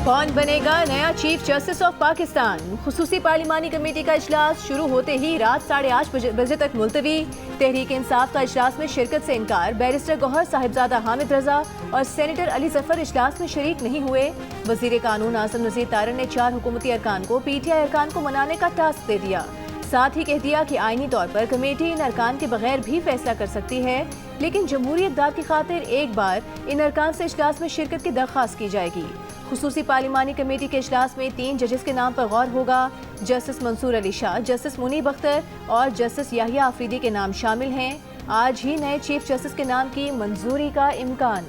कौन बनेगा नया चीफ जस्टिस ऑफ पाकिस्तान? खुसूसी पार्लिमानी कमेटी का इजलास शुरू होते ही रात 8:30 बजे तक मुलतवी। तहरीक इंसाफ का इजलास में शिरकत से इनकार। बैरिस्टर गौहर, साहिबजादा हामिद रजा और सेनेटर अली जफर इजलास में शरीक नहीं हुए। वजीर कानून आजम नज़ीर तारन ने 4 हुकूमती अरकान को PTI अरकान को मनाने का टास्क दे दिया। साथ ही कह दिया कि आईनी तौर पर कमेटी इन अरकान के बगैर भी फैसला कर सकती है, लेकिन जमहूरी इक़दार की खातिर एक बार इन अरकान से इजलास में शिरकत की दरख्वास्त की जाएगी। खुसूसी पार्लिमानी कमेटी के इजलास में 3 जजेस के नाम पर गौर होगा। जस्टिस मंसूर अली शाह, जस्टिस मुनीब अख्तर और जस्टिस याहिया आफरीदी के नाम शामिल हैं। आज ही नए चीफ जस्टिस के नाम की मंजूरी का इम्कान।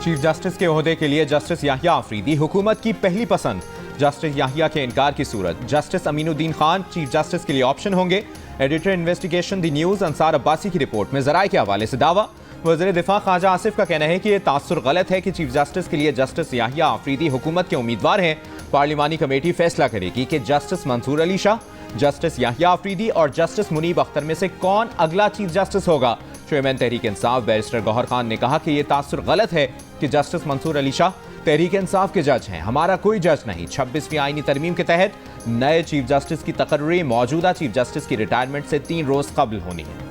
चीफ जस्टिस के ओहदे के लिए जस्टिस याहिया आफरीदी हुकूमत की पहली पसंद। जस्टिस याहिया के इनकार की सूरत justice Aminuddin Khan chief justice के लिए ऑप्शन होंगे। Editor investigation the news Ansar Abbasi की रिपोर्ट में ज़राए के हवाले से दावा। वज़ीर दिफा ख्वाजा आसिफ का कहना है कि यह तासुर गलत है कि चीफ जस्टिस के लिए जस्टिस याहिया आफरीदी हुकूमत के उम्मीदवार हैं। पार्लिमानी कमेटी फैसला करेगी कि जस्टिस मंसूर अली शाह, जस्टिस याहिया आफरीदी और जस्टिस मुनीब अख्तर में से कौन अगला चीफ जस्टिस होगा। चेयरमैन तहरीक इंसाफ बैरिस्टर गौहर खान ने कहा कि यह तासुर गलत है कि जस्टिस मंसूर अली शाह तहरीक इंसाफ के जज हैं। हमारा कोई जज नहीं। 26वीं आईनी तरमीम के तहत नए चीफ जस्टिस की तकर्री मौजूदा चीफ जस्टिस की रिटायरमेंट से 3 रोज कबल होनी है।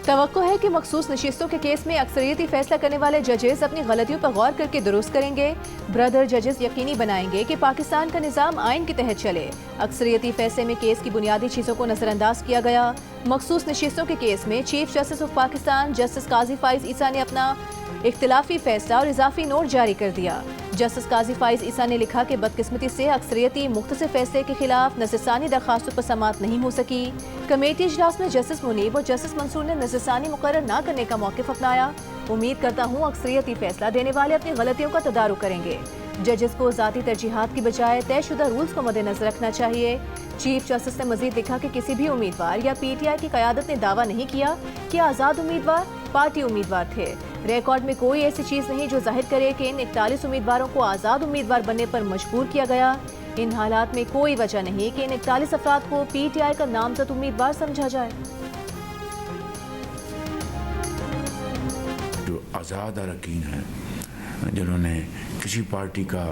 तवक्को है कि मखसूस नशिस्तों के केस में अक्सरियती फैसला करने वाले जजेस अपनी गलतियों पर गौर करके दुरुस्त करेंगे। ब्रदर जजेस यकीनी बनाएंगे कि पाकिस्तान का निज़ाम आइन के तहत चले। अक्सरियती फैसले में केस की बुनियादी चीज़ों को नज़रअंदाज किया गया। मखसूस नशिस्तों के केस में chief justice of Pakistan justice Qazi Faez Isa ने अपना इख्तिलाफी फैसला और इजाफी नोट जारी कर दिया। जस्टिस काजी फाइज ईसा ने लिखा कि बदकिस्मती से अक्सरियती मुख्तसर फैसले के खिलाफ नज़रसानी दरखास्तों पर समाअत नहीं हो सकी। कमेटी इजलास में जस्टिस मुनीब और जस्टिस मंसूर ने नज़रसानी मुकर्रर न करने का मौक़िफ़ अपनाया। उम्मीद करता हूँ अक्सरियती फैसला देने वाले अपनी गलतियों का तदारुक करेंगे। जजेस को ज़ाती तरजीहात की बजाय तयशुदा रूल्स को मद्देनजर रखना चाहिए। चीफ जस्टिस ने मजीद लिखा कि किसी भी उम्मीदवार या PTI की क़यादत ने दावा नहीं किया कि आज़ाद उम्मीदवार पार्टी उम्मीदवार थे। रिकॉर्ड में कोई ऐसी चीज़ नहीं जो जाहिर करे कि इन 41 उम्मीदवारों को आज़ाद उम्मीदवार बनने पर मजबूर किया गया। इन हालात में कोई वजह नहीं कि इन 41 अफराद को PTI का नामजद उम्मीदवार समझा जाए। जो आज़ाद अरकान हैं, जिन्होंने किसी पार्टी का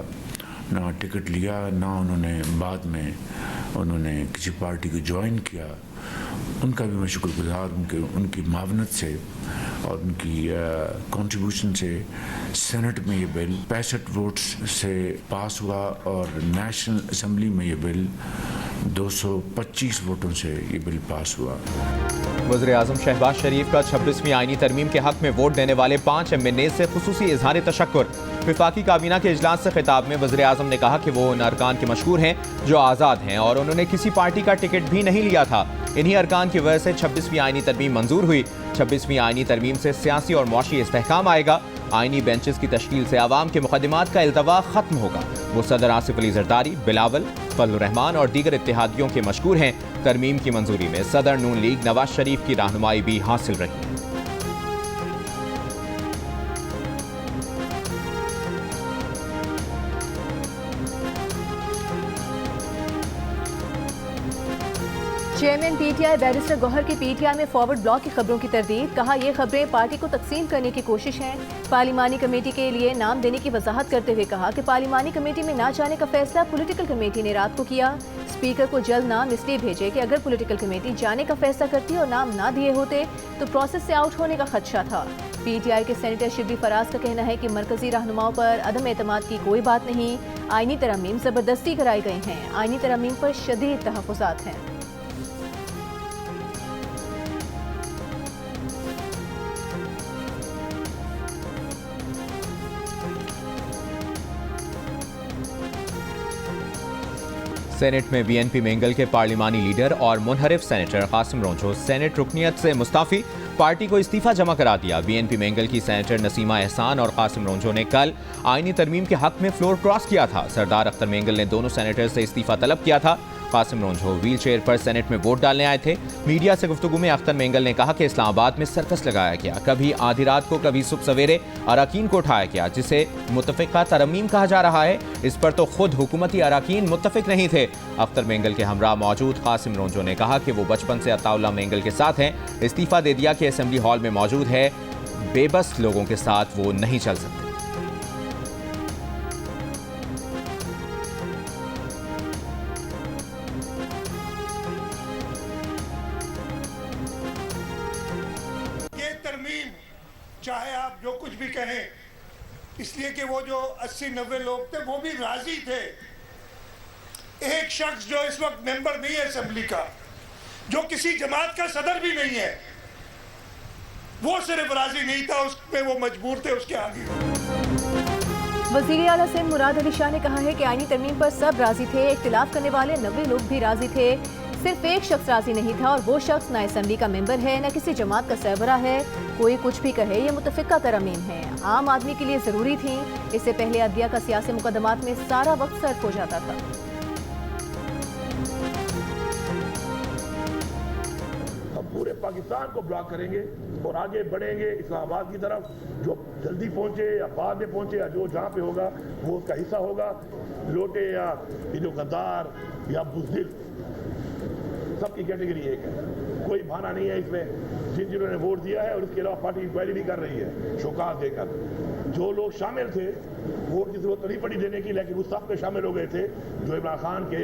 ना टिकट लिया, ना उन्होंने बाद में उन्होंने किसी पार्टी को ज्वाइन किया, उनका भी मैं शुक्रगुजार हूँ कि उनकी मावनत से और उनकी कंट्रीब्यूशन से सेनेट में ये बिल 65 वोट्स से पास हुआ और नेशनल असम्बली में ये बिल 225 वोटों से ये बिल पास हुआ। वज़ीर आज़म शहबाज शरीफ का 26वीं आईनी तरमीम के हक में वोट देने वाले 5 MNA से खुसूसी इजहार तशक्कुर। विफाकी काबीना के इजलास से खिताब में वज़ीर आज़म ने कहा कि वो उन अरकान के मशहूर हैं जो आज़ाद हैं और उन्होंने किसी पार्टी का टिकट भी नहीं लिया था। इन्हीं अरकान की वजह से 26वीं आईनी तरमीम मंजूर हुई। 26वीं आईनी तरमीम से सियासी और मुआशी इस्तेहकाम आएगा। आईनी बेंचेस की तश्कील से आवाम के मुकदमात का इल्तवा खत्म होगा। वो सदर आसिफ अली जरदारी, बिलावल, फजल रहमान और दीगर इत्तेहादियों के मशकूर हैं। तरमीम की मंजूरी में सदर नून लीग नवाज शरीफ की रहनुमाई भी हासिल रही है। चेयरमैन PTI बैरिस्टर गौहर की PTI में फॉरवर्ड ब्लॉक की खबरों की तरदीद। कहा यह खबरें पार्टी को तकसीम करने की कोशिश है। पार्लिमानी कमेटी के लिए नाम देने की वजाहत करते हुए कहा कि पार्लिमानी कमेटी में ना जाने का फैसला पॉलिटिकल कमेटी ने रात को किया। स्पीकर को जल्द नाम इसलिए भेजे कि अगर पॉलिटिकल कमेटी जाने का फैसला करती और नाम ना दिए होते तो प्रोसेस से आउट होने का खदशा था। PTI के सेनेटर शिबली फराज का कहना है कि मरकजी रहनुमाओं पर अदम एतमाद की कोई बात नहीं। आईनी तरमीम जबरदस्ती कराई गई हैं। आईनी तरमीम पर शदीद तहफ़्फ़ुज़ात हैं। सेनेट में BNP मेंगल के पार्लिमानी लीडर और मुनहरिफ सेनेटर कासिम रोंझो सेनेट रुकनियत से मुस्ताफी। पार्टी को इस्तीफा जमा करा दिया। BNP मेंगल की सेनेटर नसीमा एहसान और कासिम रोंझो ने कल आईनी तरमीम के हक में फ्लोर क्रॉस किया था। सरदार अख्तर मेंगल ने दोनों सेनेटर से इस्तीफा तलब किया था। कासिम रोंझो व्हील चेयर पर सेनेट में वोट डालने आए थे। मीडिया से गुफ्तगू में अख्तर मेंगल ने कहा कि इस्लामाबाद में सर्कस लगाया गया, कभी आधी रात को कभी सुबह सवेरे अराकीन को उठाया गया, जिसे मुत्तफिका तरमीम कहा जा रहा है। इस पर तो खुद हुकूमती अराकीन मुत्तफिक नहीं थे। अख्तर मेंगल के हमरा मौजूद कासिम रोंझो ने कहा कि वो बचपन से अताउल्ला मेंगल के साथ हैं, इस्तीफा दे दिया कि असेंबली हॉल में मौजूद है, बेबस लोगों के साथ वो नहीं चल सकते। चाहे आप जो कुछ भी कहें, इसलिए कि वो जो 80-90 लोग थे वो भी राजी थे। एक शख्स जो इस वक्त मेंबर नहीं है असेंबली का, जो किसी जमात का सदर भी नहीं है, वो सिर्फ राजी नहीं था, उसमें वो मजबूर थे उसके आगे। वज़ीर आला सिंध मुराद अली शाह ने कहा है कि आईनी तरमीम पर सब राजी थे, इख्तिलाफ करने वाले 90 लोग भी राजी थे, सिर्फ एक शख्स राजी नहीं था और वो शख्स ना असेंबली का मेंबर है न किसी जमात का सरबरा है। कोई कुछ भी कहे, ये मुतफिका तरमीम है, आम आदमी के लिए ज़रूरी थी। इससे पहले अदलिया का सियासी मुकदमात में सारा वक्त सर्फ हो जाता था। हम पूरे पाकिस्तान को ब्लॉक करेंगे और आगे बढ़ेंगे इस्लामाबाद की तरफ। जो जल्दी पहुंचे या बाद में पहुंचे या जो जहाँ पे होगा वो उसका हिस्सा होगा। लोटे या गद्दार या बुज़दिल, सबकी कैटेगरी एक है, कोई बहाना नहीं है इसमें। जिन्होंने वोट दिया है और इसके अलावा पार्टी इंक्वायरी भी कर रही है शोकाज देकर। जो लोग शामिल थे वोट की जरूरत नहीं पड़ी देने की, लेकिन उस सब पे शामिल हो गए थे जो इमरान खान के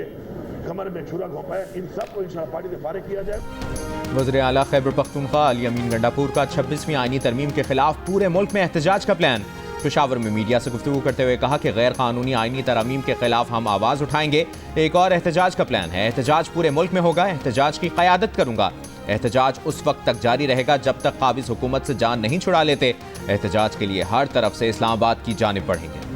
कमर में छुरा घोंपाया। इन सब को इंशाअल्लाह पार्टी से फारिग किया जाए। वज़ीर आला खैबर पख्तूनख्वा अली अमीन गंडापुर का 26वीं आईनी तरमीम के खिलाफ पूरे मुल्क में एहतजाज का प्लान। पेशावर में मीडिया से गुफ्तगू करते हुए कहा कि गैर कानूनी आईनी तरमीम के खिलाफ हम आवाज़ उठाएंगे। एक और एहतजाज का प्लान है, एहतजाज पूरे मुल्क में होगा, एहतजाज की क़यादत करूंगा। एहतजाज उस वक्त तक जारी रहेगा जब तक काबिज़ हुकूमत से जान नहीं छुड़ा लेते। एहतजाज के लिए हर तरफ से इस्लामाबाद की जानिब बढ़ेंगे।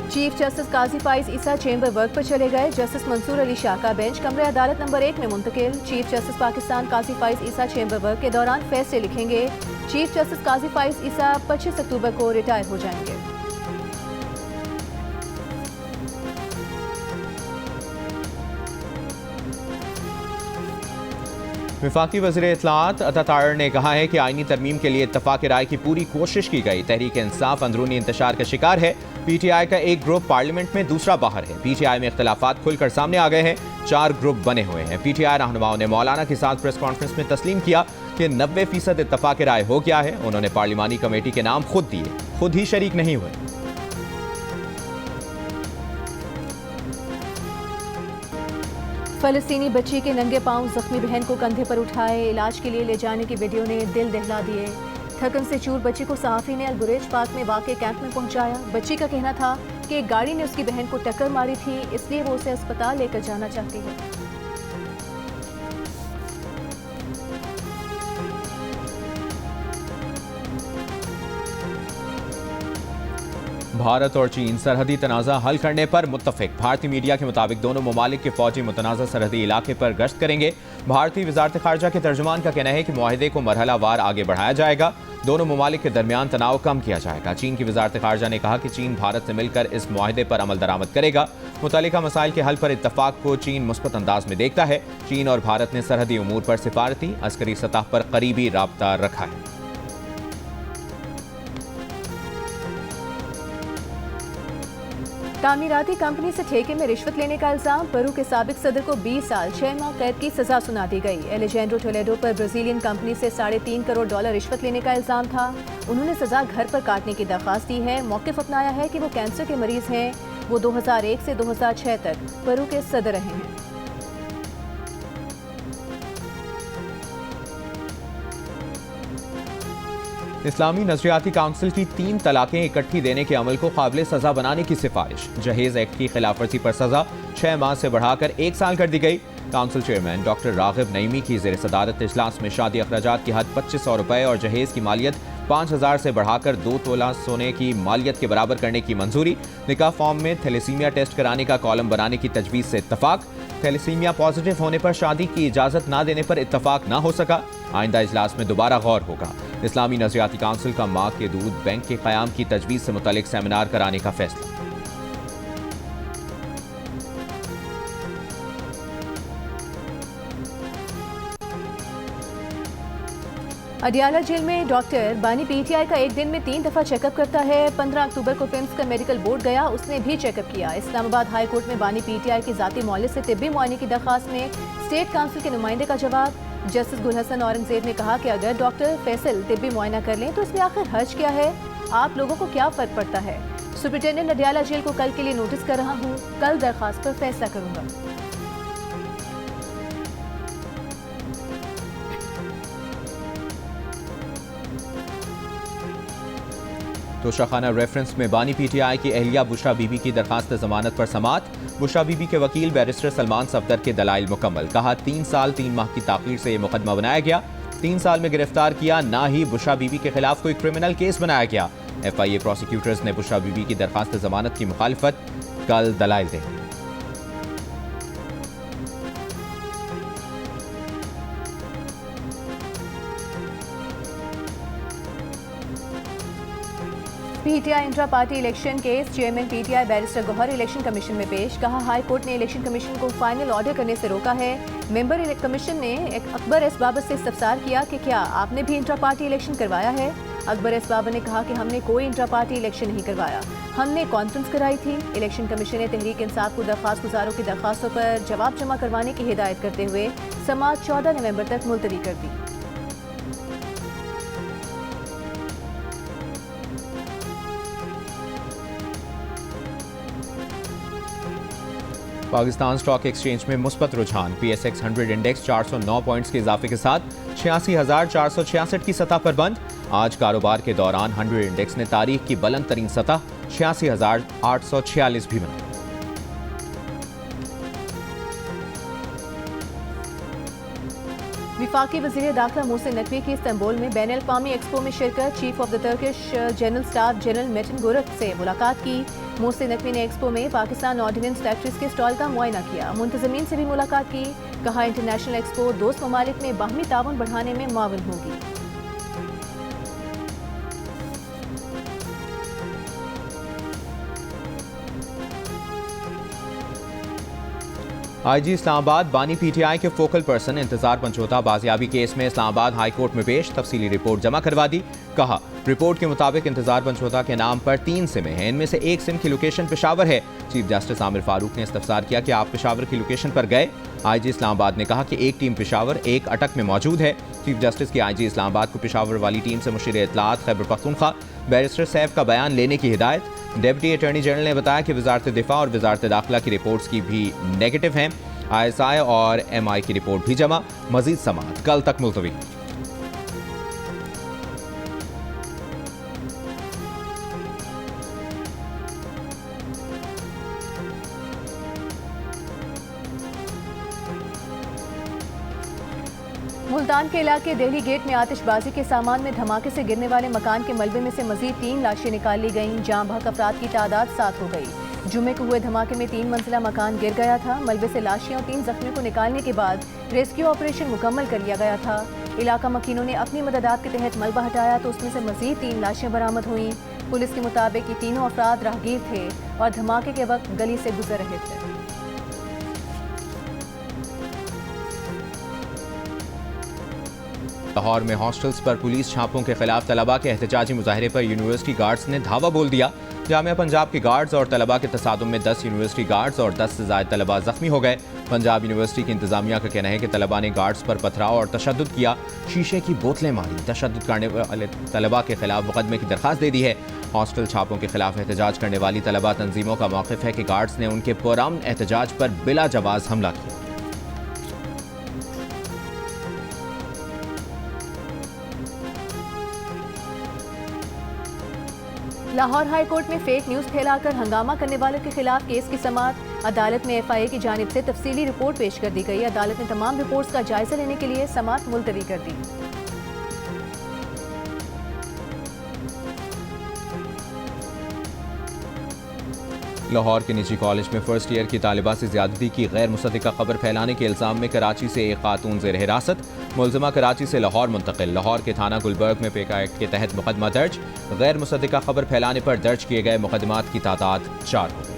चीफ जस्टिस काजी फाइज ईसा चेंबर वर्क पर चले गए। जस्टिस मंसूर अली शाह का बेंच कमरे अदालत नंबर 1 में मुंतकिल। चीफ जस्टिस पाकिस्तान काजी फाइज ईसा चेंबर वर्क के दौरान फैसले लिखेंगे। चीफ जस्टिस काजी फाइज ईसा 25 अक्टूबर को रिटायर हो जाएंगे। वफाकी वज़ीर इत्तलाआत अता तायर ने कहा है कि आईनी तरमीम के लिए इत्तफाक राय की पूरी कोशिश की गई। तहरीक इंसाफ अंदरूनी इंतशार का शिकार है। PTI का एक ग्रुप पार्लियामेंट में, दूसरा बाहर है। PTI में इख्तलाफात खुलकर सामने आ गए हैं, 4 ग्रुप बने हुए हैं। PTI रहनुमाओं ने मौलाना के साथ प्रेस कॉन्फ्रेंस में तस्लीम किया कि 90% इत्तफाक राय हो गया है। उन्होंने पार्लिमानी कमेटी के नाम खुद दिए, खुद ही शरीक नहीं हुए। फलस्तीनी बच्ची के नंगे पांव जख्मी बहन को कंधे पर उठाए इलाज के लिए ले जाने की वीडियो ने दिल दहला दिए। थकन से चूर बच्ची को सहाफ़ी ने अलबुरेज पार्क में वाक़े कैंप में पहुंचाया। बच्ची का कहना था कि एक गाड़ी ने उसकी बहन को टक्कर मारी थी, इसलिए वो उसे अस्पताल लेकर जाना चाहती है। भारत और चीन सरहदी तनाज़ा हल करने पर मुत्तफिक। भारतीय मीडिया के मुताबिक दोनों ममालिक के फौजी मुतनाज़ा सरहदी इलाके पर गश्त करेंगे। भारतीय वज़ारत ख़ारजा के तर्जुमान का कहना है कि मुआहिदे को मरहलावार आगे बढ़ाया जाएगा। दोनों ममालिक के दरमियान तनाव कम किया जाएगा। चीन की वज़ारत ख़ारजा ने कहा कि चीन भारत से मिलकर इस मुआहिदे पर अमल दरामद करेगा। मुतल्लिका मसाइल के हल पर इत्तफाक को चीन मुस्बत अंदाज में देखता है। चीन और भारत ने सरहदी उमूर पर सिफारती अस्करी सतह पर करीबी राब्ता रखा है। तामीराती कंपनी से ठेके में रिश्वत लेने का इल्जाम। पेरू के साबिक सदर को 20 साल 6 माह कैद की सजा सुना दी गई। एलेजेंड्रो टोलेडो पर ब्राजीलियन कंपनी से $3.5 करोड़ रिश्वत लेने का इल्जाम था। उन्होंने सजा घर पर काटने की दरख्वास्त दी है। मौक़िफ़ अपनाया है कि वो कैंसर के मरीज हैं। वो 2001 से 2006 तक पेरू के सदर रहे हैं। इस्लामी नजरियाती काउंसिल की 3 तलाकें इकट्ठी देने के अमल को काबिल सजा बनाने की सिफारिश। जहेज एक्ट की खिलाफवर्जी पर सजा 6 माह से बढ़ाकर 1 साल कर दी गई। काउंसिल चेयरमैन डॉक्टर रागिब नईमी की ज़ेर सदारत इजलास में शादी अखराजात की हद 2500 रुपये और जहेज की मालियत 5000 से बढ़ाकर 2 तोला सोने की मालियत के बराबर करने की मंजूरी। निकाह फॉर्म में थैलेसीमिया टेस्ट कराने का कॉलम बनाने की तजवीज़ से इत्तफाक। थैलेसीमिया पॉजिटिव होने पर शादी की इजाज़त न देने पर इत्तफाक न हो सका। आइंदा इजलास में दोबारा गौर होगा। इस्लामी नजरियाती काउंसिल का मां के दूध बैंक के क़याम की तजवीज़ से मुतल्लिक सेमिनार कराने का फैसला। अडियाला जेल में डॉक्टर बानी पीटीआई का एक दिन में 3 दफा चेकअप करता है। 15 अक्टूबर को पिम्स का मेडिकल बोर्ड गया, उसने भी चेकअप किया। इस्लामाबाद हाई कोर्ट में बानी पीटीआई की जाती मौलिद से तिब्बी मुआयने की दरखास्त में स्टेट काउंसिल के नुमाइंदे का जवाब। जस्टिस गुल हसन औरंगजेब ने कहा कि अगर डॉक्टर फैसल तिब्बी मुआयना कर लें तो इसमें आखिर हर्ज क्या है, आप लोगों को क्या फर्क पड़ता है। सुपरिटेंडेंट अडियाला जेल को कल के लिए नोटिस कर रहा हूँ, कल दरखास्त पर फैसला करूंगा। तोशाखाना रेफरेंस में बानी पीटीआई की अहलिया बुशरा बीबी की दरखास्त जमानत पर समात। बुशरा बीबी के वकील बैरिस्टर सलमान सफदर के दलाइल मुकम्मल। कहा 3 साल 3 माह की ताखीर से यह मुकदमा बनाया गया, 3 साल में गिरफ्तार किया, ना ही बुशरा बीबी के खिलाफ कोई क्रिमिनल केस बनाया गया। FIA प्रोसिक्यूटर्स ने बुशरा बीबी की दरखास्त जमानत की मुखालिफत, कल दलाइल देंगे। PTI intra party election case, chairman PTI barrister Gohar election commission में पेश। कहा हाई कोर्ट ने इलेक्शन कमीशन को फाइनल ऑर्डर करने से रोका है। मेंबर कमीशन ने अकबर एस बाबर से इस्तफसार किया कि क्या आपने भी इंट्रा पार्टी इलेक्शन करवाया है। अकबर एस बाबर ने कहा कि हमने कोई इंट्रा पार्टी इलेक्शन नहीं करवाया, हमने कॉन्फ्रेंस कराई थी। इलेक्शन कमीशन ने तहरीक इंसाफ को दरख्वास्त गुजारों की दरख्वास्तों पर जवाब जमा करवाने की हिदायत करते हुए समाअत 14 नवंबर तक मुलतवी कर दी। पाकिस्तान स्टॉक एक्सचेंज में मुस्बत रुझान। PSX 100 इंडेक्स 409 पॉइंट्स के इजाफे के साथ 86,466 की सतह पर बंद। आज कारोबार के दौरान 100 इंडेक्स ने तारीख की बुलंद तरीन सतह 86,846 भी बनाई। विफाकी वज़ीर दाखिला मोहसिन नकवी की इस्तांबुल में बैनुल अक़वामी एक्सपो में शिरकत। Chief of the Turkish general staff general Metin Gurak से मुलाकात की। मोहसिन नकवी ने एक्सपो में पाकिस्तान ऑर्डिनेंस फैक्ट्रीज के स्टॉल का मुआयना किया। मुंतज़मीन से भी मुलाकात की। कहा इंटरनेशनल एक्सपो दोस्त ममालिक में बाहमी ताउन बढ़ाने में मुआविन होगी। IG इस्लामाबाद बानी PTI के फोकल पर्सन इंतजार पंचोता बाजियाबी केस में इस्लामाबाद हाई कोर्ट में पेश, तफसीली रिपोर्ट जमा करवा दी। कहा रिपोर्ट के मुताबिक इंतजार पंचोता के नाम पर 3 सिमें हैं, इनमें से एक सिम की लोकेशन पेशावर है। चीफ जस्टिस आमिर फारूक ने इस्तफसार किया कि आप पेशावर की लोकेशन पर गए। IG इस्लामाबाद ने कहा कि एक टीम पेशावर, एक अटक में मौजूद है। चीफ जस्टिस की IG इस्लामाबाद को पेशावर वाली टीम से मुशीर इत्तलात खैबर पख्तूनख्वा बैरिस्टर सैफ का बयान लेने की हिदायत। डिप्टी अटॉर्नी जनरल ने बताया कि वजारत दिफा और वजारत दाखिला की रिपोर्ट्स की भी नेगेटिव हैं। ISI और MI की रिपोर्ट भी जमा। मजीद समाअत कल तक मुलतवी। मुल्तान के इलाके दिल्ली गेट में आतिशबाजी के सामान में धमाके से गिरने वाले मकान के मलबे में से मजीद 3 लाशें निकाल ली गईं। जहां भक अफराद की तादाद 7 हो गई। जुम्मे को हुए धमाके में 3 मंजिला मकान गिर गया था। मलबे से लाशें और 3 जख्मियों को निकालने के बाद रेस्क्यू ऑपरेशन मुकम्मल कर लिया गया था। इलाका मकीनों ने अपनी मददात के तहत मलबा हटाया तो उसमें से मजीद 3 लाशें बरामद हुई। पुलिस के मुताबिक ये तीनों अफराद राहगीर थे और धमाके के वक्त गली से गुजर रहे थे। लाहौर में हॉस्टल्स पर पुलिस छापों के खिलाफ तलबा के एहतजाजी मुजाहरे पर यूनिवर्सिटी गार्ड्स ने धावा बोल दिया। जामिया पंजाब के गार्ड्स और तलबा के तसादुम में 10 यूनिवर्सिटी गार्ड्स और 10 से ज़ायद तलबा जख्मी हो गए। पंजाब यूनिवर्सिटी की इंतजामिया का कहना है कि तलबा ने गार्ड्स पर पथराव और तशद्दुद किया, शीशे की बोतलें मारी। तशद्दुद करने वाले तलबा के खिलाफ मुकदमे की दरख्वास्त दे दी है। हॉस्टल छापों के खिलाफ एहतजाज करने वाली तलबा तंजीमों का मौक़िफ़ है कि गार्ड्स ने उनके पुरअमन एहतजाज पर बिला जवाज़ हमला किया। लाहौर हाई कोर्ट में फेक न्यूज़ फैलाकर हंगामा करने वालों के खिलाफ केस की समाअत। अदालत में FIA की जानिब से तफसीली रिपोर्ट पेश कर दी गई। अदालत ने तमाम रिपोर्ट्स का जायजा लेने के लिए समाअत मुलतवी कर दी। लाहौर के निजी कॉलेज में फर्स्ट ईयर की तालिबा से ज्यादती की गैर मुसद्दिका खबर फैलाने के इल्जाम में कराची से एक खातून जेर हिरासत। मुलजिमा कराची से लाहौर मुंतकिल। लाहौर के थाना गुलबर्ग में पेका एक्ट के तहत मुकदमा दर्ज। गैर मुसद्दिका खबर फैलाने पर दर्ज किए गए मुकदमात की तादाद 4 हो गई।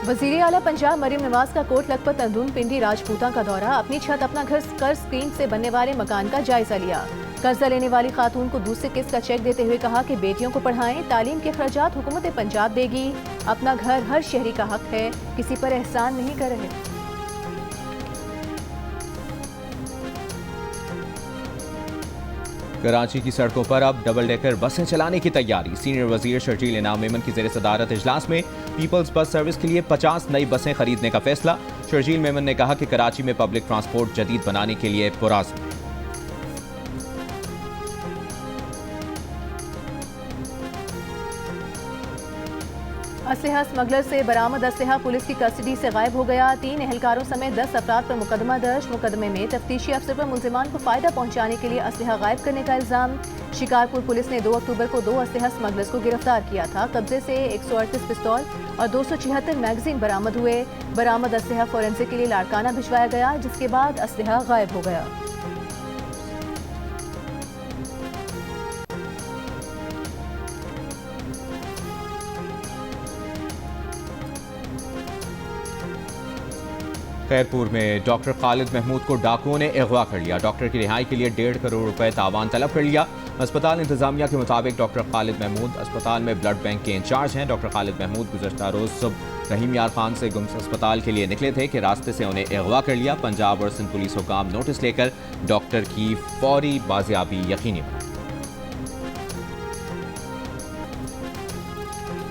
वज़ीर आला पंजाब मरीम नवाज का कोट लखपत अंदरून पिंडी राजपूता का दौरा। अपनी छत अपना घर कर्ज स्कीम से बनने वाले मकान का जायजा लिया। कर्जा लेने वाली खातून को दूसरी किस्त का चेक देते हुए कहा कि बेटियों को पढ़ाएं, तालीम के खर्चात हुकूमत पंजाब देगी। अपना घर हर शहरी का हक है, किसी पर एहसान नहीं कर रहे। कराची की सड़कों पर अब डबल डेकर बसें चलाने की तैयारी। सीनियर वजीर शर्जील इनाम मेमन की जेर सदारत इजलास में पीपल्स बस सर्विस के लिए 50 नई बसें खरीदने का फैसला। शर्जील मेमन ने कहा कि कराची में पब्लिक ट्रांसपोर्ट जदीद बनाने के लिए पुराज़्म है। असलहा स्मगलर से बरामद असलहा पुलिस की कस्टडी से गायब हो गया। 3 एहलकारों समेत 10 अफराद पर मुकदमा दर्ज। मुकदमे में तफ्तीशी अफसर पर मुलजिमान को फायदा पहुंचाने के लिए असलहा गायब करने का इल्जाम। शिकारपुर पुलिस ने 2 अक्टूबर को 2 असलहा स्मगलर्स को गिरफ्तार किया था। कब्जे से 138 पिस्तौल और 276 मैगजीन बरामद हुए। बरामद असलहा फोरेंसिक के लिए लाड़काना भिजवाया गया, जिसके बाद असलहा गायब हो गया। खैरपुर में डॉक्टर खालिद महमूद को डाकुओं ने अगवा कर लिया। डॉक्टर की रिहाई के लिए 1.5 करोड़ रुपए तावान तलब कर लिया। अस्पताल इंतजामिया के मुताबिक डॉक्टर खालिद महमूद अस्पताल में ब्लड बैंक के इंचार्ज हैं। डॉक्टर खालिद महमूद गुज़श्ता रोज सुबह रहीम यार खान से गुम्स अस्पताल के लिए निकले थे कि रास्ते से उन्हें अगवा कर लिया। पंजाब और सिंध पुलिस हुकाम नोटिस लेकर डॉक्टर की फौरी बाजियाबी यकीनी बनाई।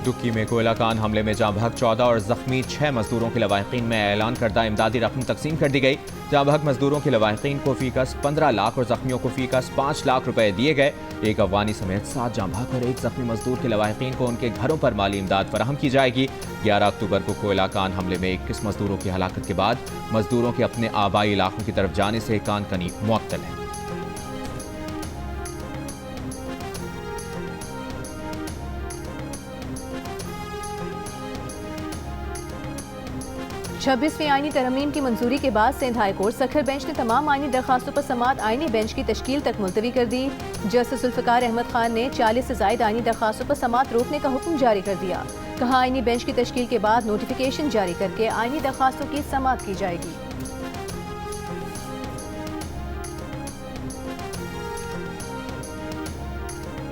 दुक्की में कोयला कान हमले में जहां बहक 14 और जख्मी 6 मजदूरों के लवाहिकीन में ऐलान करदा इमदादी रकम तकसीम कर दी गई। जहां बहक मजदूरों के लवाहिकीन को फीकस 15 लाख और जख्मियों को फीकस 5 लाख रुपए दिए गए। एक अफगानी समेत 7 जहां बहक और 1 जख्मी मजदूर के लवाहिकीन को उनके घरों पर माली इमदाद फराहम की जाएगी। 11 अक्टूबर को कोयला कान हमले में 21 मजदूरों की हलाकत के बाद मजदूरों के अपने आबाई इलाकों की तरफ जाने से कान कनी मुअत्तल है। 26वीं आईनी तरमीम की मंजूरी के बाद Sindh high court Sukkur bench ने तमाम आईनी दरखास्तों पर समाअत आईनी बेंच की तश्कील तक मुलतवी कर दी। जस्टिस जुल्फ़िकार अहमद खान ने 40 से ज़ायद आईनी दरखास्तों पर समाअत रोकने का हुक्म जारी कर दिया। कहा आईनी बेंच की तश्कील के बाद नोटिफिकेशन जारी करके आईनी दरखास्तों की समाअत की जाएगी।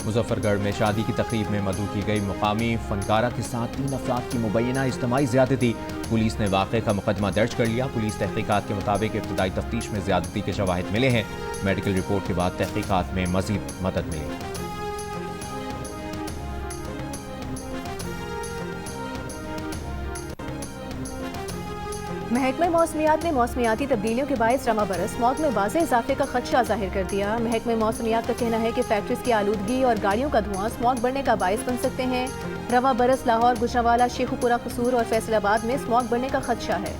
मुजफ्फरगढ़ में शादी की तकरीब में मदऊ की गई मुकामी फनकारा के साथ 3 अफराद की मुबैना इज्तिमाई ज़्यादती। पुलिस ने वाक़े का मुकदमा दर्ज कर लिया। पुलिस तहकीकात के मुताबिक इब्तदाई तफ्तीश में ज़्यादती के शवाहिद मिले हैं। मेडिकल रिपोर्ट के बाद तहकीकात में मज़ीद मदद मिलेगी। महकमा मौसमियात ने मौसमियाती तब्दीलियों के बायस रमा बरस स्मॉग में वाज़ेह इजाफे का खदशा जाहिर कर दिया। महकमा मौसमियात का कहना है कि फैक्ट्रीज की आलूदगी और गाड़ियों का धुआं स्मॉग बढ़ने का बायस बन सकते हैं। रमा बरस लाहौर, गुजरांवाला, शेखुपुरा, कसूर और फैसलाबाद में स्मॉग बढ़ने का खदशा है।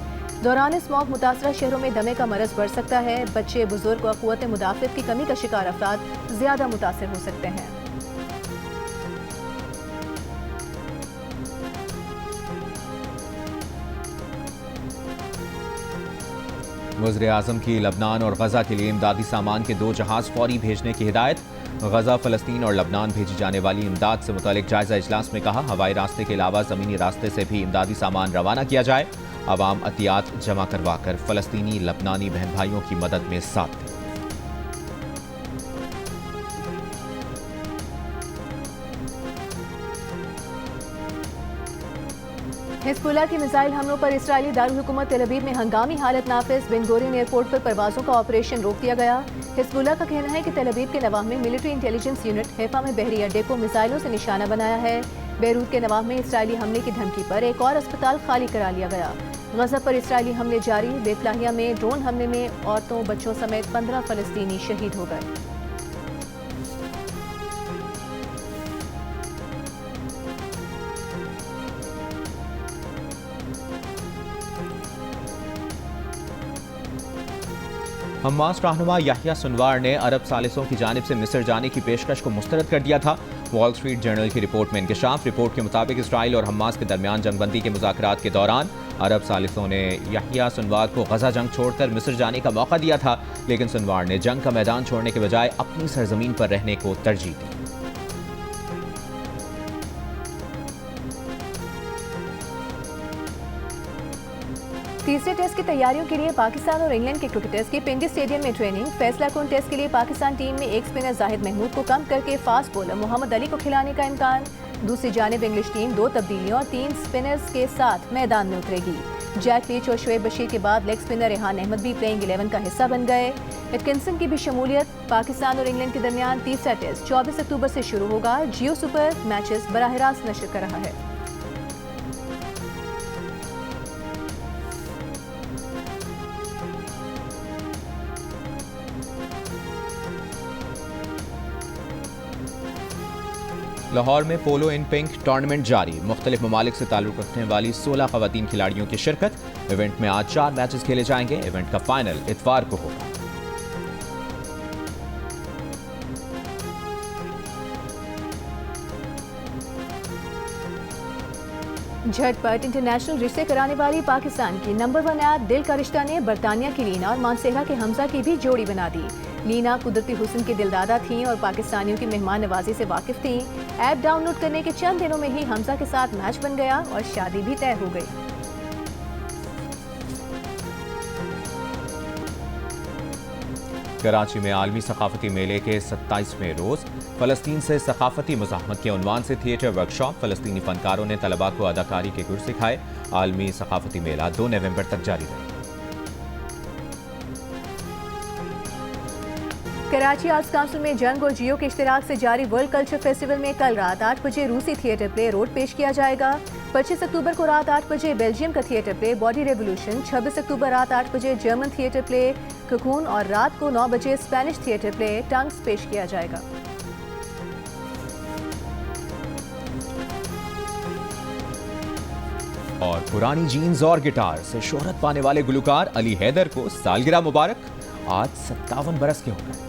दौरान स्मॉग मुतासरा शहरों में दमे का मरज बढ़ सकता है। बच्चे, बुजुर्ग और क़ुव्वत मुदाफ़िअत की कमी का शिकार अफराद ज़्यादा मुतासर हो सकते हैं। वज़ीर-ए-आज़म की लबनान और गजा के लिए इमदादी सामान के 2 जहाज़ फौरी भेजने की हिदायत। गजा, फ़लस्तीन और लबनान भेजी जाने वाली इमदाद से मुतालिक जायजा इजलास में कहा हवाई रास्ते के अलावा ज़मीनी रास्ते से भी इमदादी सामान रवाना किया जाए। आवाम अतियात जमा करवा कर फ़लस्तीनी लबनानी बहन भाइयों की मदद में साथ दें। हिज़्बुल्लाह की मिसाइल हमलों पर इसराइली दारुल हुकूमत तेल अवीव में हंगामी हालत नाफिज। बेन गोरियन एयरपोर्ट पर परवाज़ों का ऑपरेशन रोक दिया गया। हिज़्बुल्लाह का कहना है कि तेल अवीव के नवाह में मिलिट्री इंटेलिजेंस यूनिट हैफा में बहरी अड्डे को मिसाइलों से निशाना बनाया है। बेरूत के नवाह में इसराइली हमले की धमकी पर एक और अस्पताल खाली करा लिया गया। गजा पर इसराइली हमले जारी। बेतलाहिया में ड्रोन हमले में औरतों, बच्चों समेत 15 फ़लस्तीनी शहीद हो गए। हमास रहनुमा याहिया सिनवार ने अरब सालिसों की जानिब से मिस्र जाने की पेशकश को मुस्तरद कर दिया था। वॉल स्ट्रीट जर्नल की रिपोर्ट में इंकशाफ। रिपोर्ट के मुताबिक इसराइल और हमास के दरमियान जंगबंदी के मुज़ाकरात के दौरान अरब सालिसों ने याहिया सिनवार को गजा जंग छोड़कर मिस्र जाने का मौका दिया था, लेकिन सिनवार ने जंग का मैदान छोड़ने के बजाय अपनी सरजमीन पर रहने को तरजीह दी। तीसरे टेस्ट की तैयारियों के लिए पाकिस्तान और इंग्लैंड के क्रिकेटर्स की पिंडी स्टेडियम में ट्रेनिंग। फैसला कुन टेस्ट के लिए पाकिस्तान टीम में एक स्पिनर जाहिद महमूद को कम करके फास्ट बॉलर मोहम्मद अली को खिलाने का इम्कान। दूसरी जानिब इंग्लिश टीम 2 तब्दीलियों और 3 स्पिनर्स के साथ मैदान में उतरेगी। जैक लीच और शुएब बशीर के बाद लेग स्पिनर रेहान अहमद भी प्लेइंग 11 का हिस्सा बन गए। एटकिंसन की भी शमूलियत। पाकिस्तान और इंग्लैंड के दरमियान तीसरा टेस्ट 24 अक्टूबर से शुरू होगा। जियो सुपर मैचेस बराह रास्त नशर कर रहा है। लाहौर में पोलो इन पिंक टूर्नामेंट जारी। मुख्तलिफ ममालिक से ताल्लुक़ रखने वाली 16 ख़वातीन खिलाड़ियों की शिरकत। इवेंट में आज 4 मैचेस खेले जाएंगे। इवेंट का फाइनल इतवार को होगा। झटपट इंटरनेशनल रिश्ते कराने वाली पाकिस्तान की नंबर 1 ऐप दिल का रिश्ता ने बरतानिया की लीना और मानसेहरा के हमजा की भी जोड़ी बना दी। लीना कुदरती हुस्न की दिलदादा थीं और पाकिस्तानियों की मेहमान नवाजी से वाकिफ थीं। ऐप डाउनलोड करने के चंद दिनों में ही हमजा के साथ मैच बन गया और शादी भी तय हो गई। कराची में आलमी सकाफती मेले के 27वें रोज फ़लस्तीन से सकाफती मुज़ाहमत के उन्वान से थिएटर वर्कशॉप। फ़लस्तीनी फनकारों ने तलबा को अदाकारी के गुर सिखाए। आलमी सकाफती मेला 2 नवंबर तक जारी रहेगा। कराची आर्ट्स काउंसिल में जंग और जियो के इश्तिराक से जारी वर्ल्ड कल्चर फेस्टिवल में कल रात 8 बजे रूसी थिएटर प्ले रोड पेश किया जाएगा। 25 अक्टूबर को रात 8 बजे बेल्जियम का थिएटर प्ले बॉडी रेवोल्यूशन, 26 अक्टूबर रात 8 बजे जर्मन थिएटर प्ले ककून और रात को 9 बजे स्पेनिश थिएटर प्ले टंग्स पेश किया जाएगा। और पुरानी जीन्स और गिटार से शोहरत पाने वाले गुलकार अली हैदर को सालगिरह मुबारक। आज 57 बरस के हो गए।